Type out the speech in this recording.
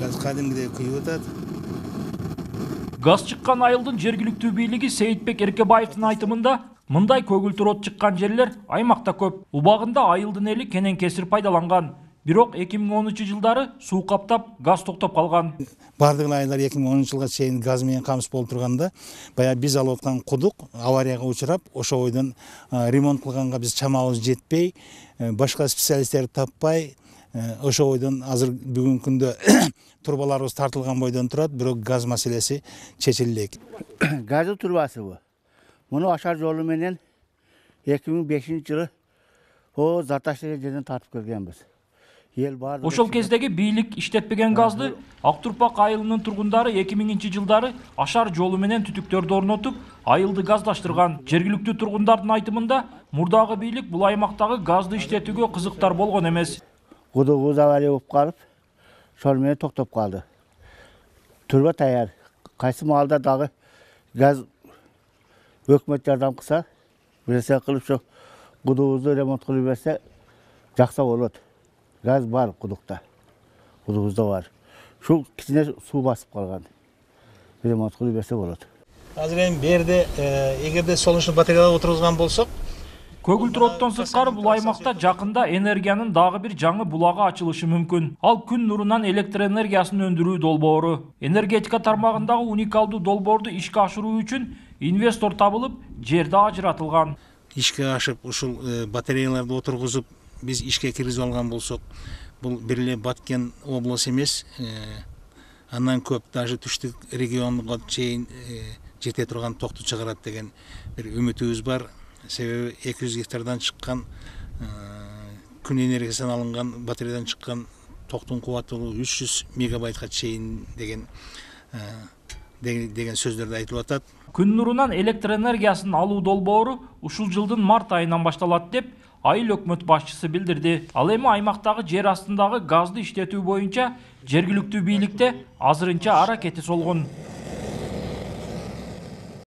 Gaz кадимгидей күйүп атат. Gaz çıkkan айылдын жергиликтүү бийлиги Сейитбек Эркебаевдин айтымында мындай көгүлтүр от чыккан жерлер аймакта көп. Убагында айылдын эли кенен кесир пайдаланган. Бирок 2013-жылдары суу каптап, газ токтоп калган. Бардыгын айылдар 2010-жылга чейин газ менен камсыз болуп турганда, баягы биз алып аткан кудук аварияга учурап, ошо бойдон ремонт кылганга биз чамабыз жетпей, башка специалисттерди таппай, ошо бойдон азыр бүгүнкү күндө турбаларыбыз тартылган бойдон турат, бирок газ маселеси чечилди. Gazı turbası bu. Bunu aşar yolu menен 2005-жылы o Zartaşlı'ya жерден тартып келгенбиз. Ошол кездеги бийлик иштетпеген газды Актурпак айылынын тургундары 2000-жылдары ашар жолу менен түтүктөрдү орнотуп, айылды газдаштырган. Жергиликтүү тургундардын айтымында, мурдагы бийлик бул аймактагы газды иштетүүгө кызыктар болгон эмес. Кудугубуз авария болуп калып, шол менен токтоп калды. Турба таяр. Кайсы маалда дагы газ өкмөт жардам кылса, берсе кылып ошо кудугубузду ремонт кылып берсе, жакса болот. Gaz var kudukta. Kudukuzda var. Şu kişine su basıp kalgan. Remont kılıp verse olur. Азыр эми берде эгерде солнечный батареялар отургузган болсок, Көгүлтүр оттон сырткары бул аймакта жакында энергиянын дагы бир жаңы булагы ачылышы мүмкүн. Ал күн нурунан электр энергиясын өндүрүү долбоору. Энергетика тармагындагы уникалдуу долбоорду ишке ашыруу үчүн инвестор табылып, жерде ажыратылган. ишке ашып, ушул батареяларды отургузуп, биз ишке киргизип алган болсок, бул бир эле Баткен облусу эмес, андан көп, даже түштүк регионго чейин жете турган токту чыгарат деген бир үмүтүбүз бар. Себеби 200 гектардан чыккан, күн энергиясынан алынган батареядан чыккан токтун кубаттуулугу 300 мегабайтка чейин деген сөздөрдү айтылып атат. Күн нурунан электр энергиясын алуу долбоору ушул жылдын март айынан башталат деп айыл өкмөт башчысы билдирди. Ал эми аймактагы жер астындагы газды иштетүү боюнча жергиликтүү бийликте азырынча аракети солгон.